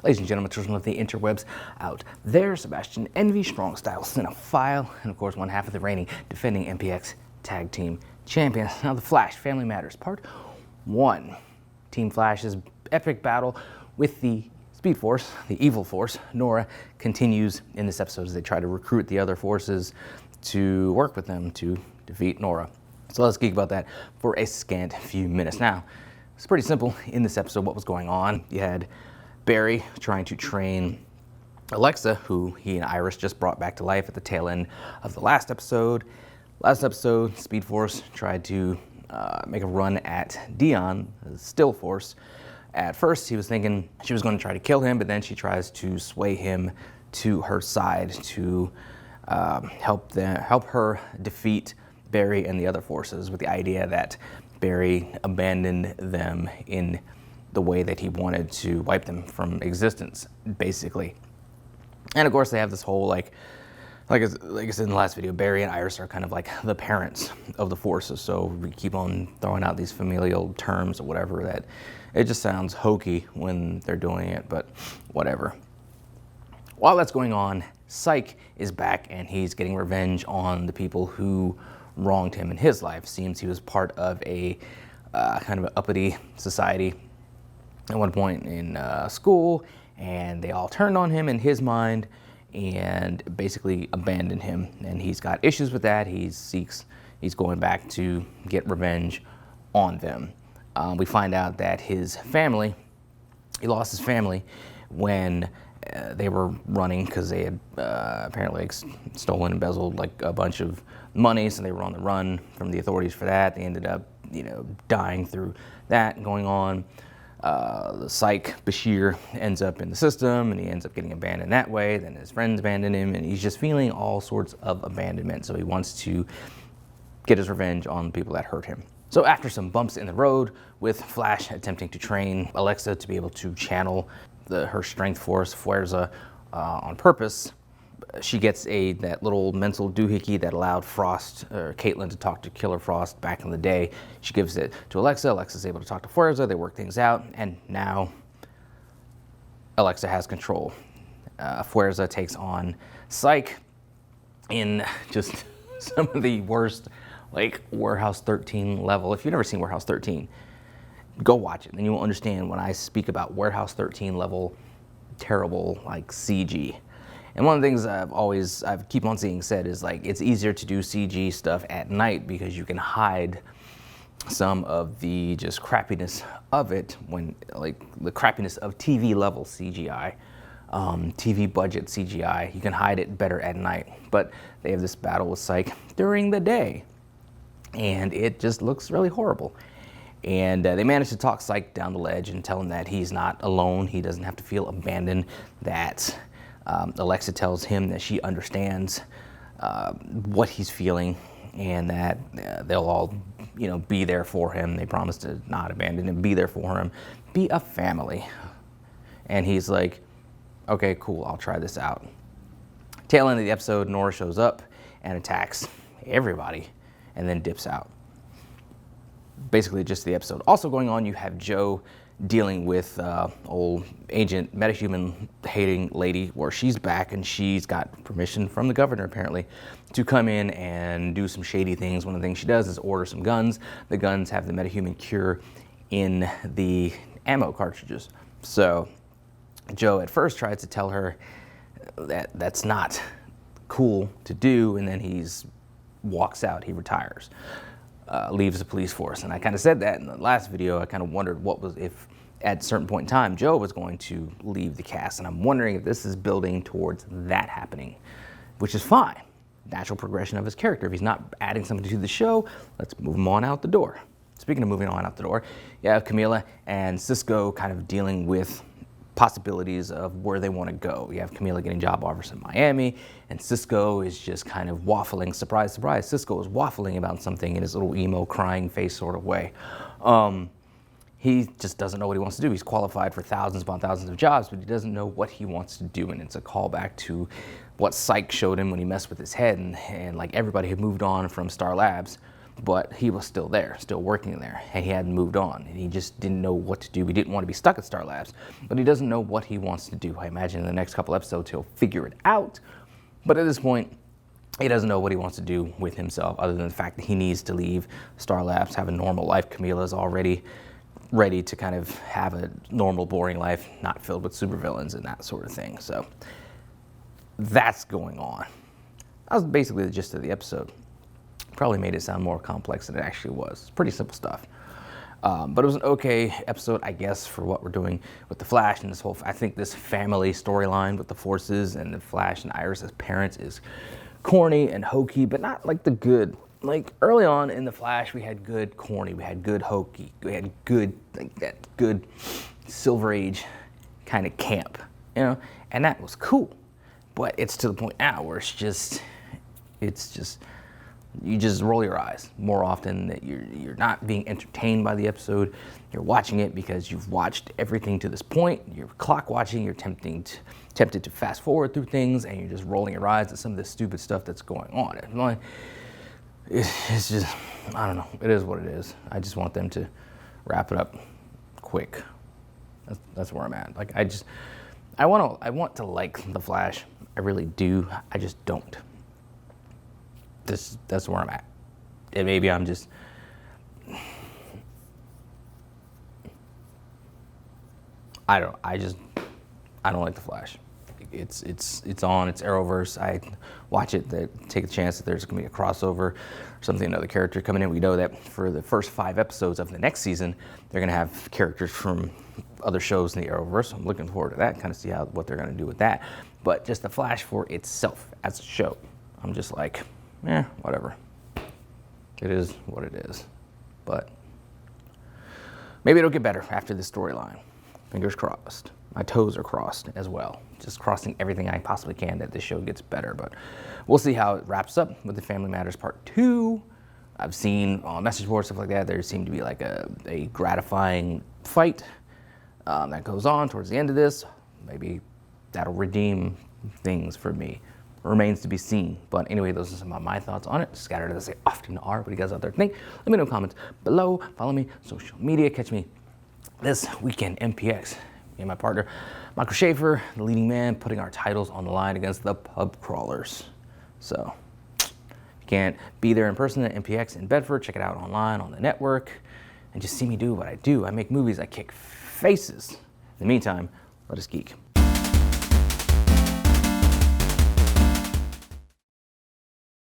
Ladies and gentlemen, children of the interwebs out there, Sebastian Envy Strong Style Cinephile, and of course one half of the reigning defending MPX Tag Team Champions. Now The Flash Family Matters Part 1. Team Flash's epic battle with the Speed Force, the evil force, Nora, continues in this episode as they try to recruit the other forces to work with them to defeat Nora. So let's geek about that for a scant few minutes. Now, it's pretty simple in this episode what was going on. You had Barry trying to train Alexa, who he and Iris just brought back to life at the tail end of the last episode. Last episode, Speed Force tried to make a run at Dion, the Still Force. At first, he was thinking she was going to try to kill him, but then she tries to sway him to her side to help her defeat Barry and the other forces, with the idea that Barry abandoned them in the way that he wanted to wipe them from existence, basically. And of course, they have this whole like I said in the last video, Barry and Iris are kind of like the parents of the forces. So we keep on throwing out these familial terms or whatever that it just sounds hokey when they're doing it, but whatever. While that's going on, Psych is back and he's getting revenge on the people who wronged him in his life. Seems he was part of a kind of an uppity society at one point in school, and they all turned on him in his mind and basically abandoned him. And he's got issues with that. He's going back to get revenge on them. We find out that his family, he lost his family when they were running because they had apparently stolen, embezzled like a bunch of money, so they were on the run from the authorities for that. They ended up, dying through that going on. The Psych, Bashir, ends up in the system and he ends up getting abandoned that way. Then his friends abandon him and he's just feeling all sorts of abandonment. So he wants to get his revenge on the people that hurt him. So after some bumps in the road with Flash attempting to train Alexa to be able to channel her strength force, Fuerza, on purpose, she gets that little mental doohickey that allowed Caitlin to talk to Killer Frost back in the day. She gives it to Alexa. Alexa's able to talk to Fuerza. They work things out, and now Alexa has control. Fuerza takes on Psych in just some of the worst, like Warehouse 13 level. If you've never seen Warehouse 13, go watch it, and you will understand when I speak about Warehouse 13 level terrible, like CG. And one of the things I keep on seeing said is like it's easier to do CG stuff at night because you can hide some of the just crappiness of it, when like the crappiness of TV level CGI, TV budget CGI. You can hide it better at night. But they have this battle with Psych during the day, and it just looks really horrible. And they manage to talk Psych down the ledge and tell him that he's not alone. He doesn't have to feel abandoned. That Alexa tells him that she understands what he's feeling, and that they'll all, be there for him. They promise to not abandon him, be there for him, be a family. And he's like, okay, cool, I'll try this out. Tail end of the episode, Nora shows up and attacks everybody and then dips out. Basically just the episode. Also going on, you have Joe dealing with old agent metahuman hating lady, where she's back and she's got permission from the governor apparently to come in and do some shady things. One of the things she does is order some guns. The guns have the metahuman cure in the ammo cartridges. So Joe at first tries to tell her that that's not cool to do, and then he walks out, he retires. Leaves the police force. And I kind of said that in the last video. I kind of wondered if at a certain point in time Joe was going to leave the cast, and I'm wondering if this is building towards that happening, which is fine. Natural progression of his character. If he's not adding something to the show, let's move him on out the door. Speaking of moving on out the door, you have Camila and Cisco kind of dealing with possibilities of where they want to go. You have Camila getting job offers in Miami, and Cisco is just kind of waffling. Surprise, surprise, Cisco is waffling about something in his little emo crying face sort of way. He just doesn't know what he wants to do. He's qualified for thousands upon thousands of jobs, but he doesn't know what he wants to do. And it's a callback to what Psych showed him when he messed with his head, and like everybody had moved on from Star Labs. but he was still there, still working there, and he hadn't moved on, and he just didn't know what to do. He didn't want to be stuck at Star Labs, but he doesn't know what he wants to do. I imagine in the next couple episodes he'll figure it out, but at this point, he doesn't know what he wants to do with himself other than the fact that he needs to leave Star Labs, have a normal life. Camila's already ready to kind of have a normal, boring life, not filled with supervillains and that sort of thing. So that's going on. That was basically the gist of the episode. Probably made it sound more complex than it actually was. Pretty simple stuff. But it was an okay episode, I guess, for what we're doing with the Flash and this whole, I think this family storyline with the Forces and the Flash and Iris as parents is corny and hokey, but not like the good. Like early on in the Flash, we had good corny, we had good hokey, we had good, like that good Silver Age kind of camp, you know, and that was cool. But it's to the point now where it's just, you just roll your eyes more often. That you're not being entertained by the episode. You're watching it because you've watched everything to this point. You're clock watching. You're tempted to fast forward through things, and you're just rolling your eyes at some of this stupid stuff that's going on. It's just, I don't know. It is what it is. I just want them to wrap it up quick. That's where I'm at. Like I want to like the Flash. I really do. I just don't. That's where I'm at. And maybe I'm just, I don't like the Flash. It's on, it's Arrowverse. I watch it, take a chance that there's gonna be a crossover or something, another character coming in. We know that for the first 5 episodes of the next season, they're gonna have characters from other shows in the Arrowverse. I'm looking forward to that, kind of see what they're gonna do with that. But just the Flash for itself as a show, I'm just like, whatever. It is what it is. But maybe it'll get better after this storyline. Fingers crossed. My toes are crossed as well. Just crossing everything I possibly can that this show gets better. But we'll see how it wraps up with the Family Matters Part 2. I've seen on message boards, stuff like that, there seemed to be like a gratifying fight that goes on towards the end of this. Maybe that'll redeem things for me. Remains to be seen. But anyway, those are some of my thoughts on it. Scattered as they often are. What do you guys out there think? Let me know in the comments below. Follow me on social media. Catch me this weekend, MPX. Me and my partner, Michael Schaefer, the leading man, putting our titles on the line against the pub crawlers. So, if you can't be there in person at MPX in Bedford, check it out online on the network and just see me do what I do. I make movies, I kick faces. In the meantime, let us geek.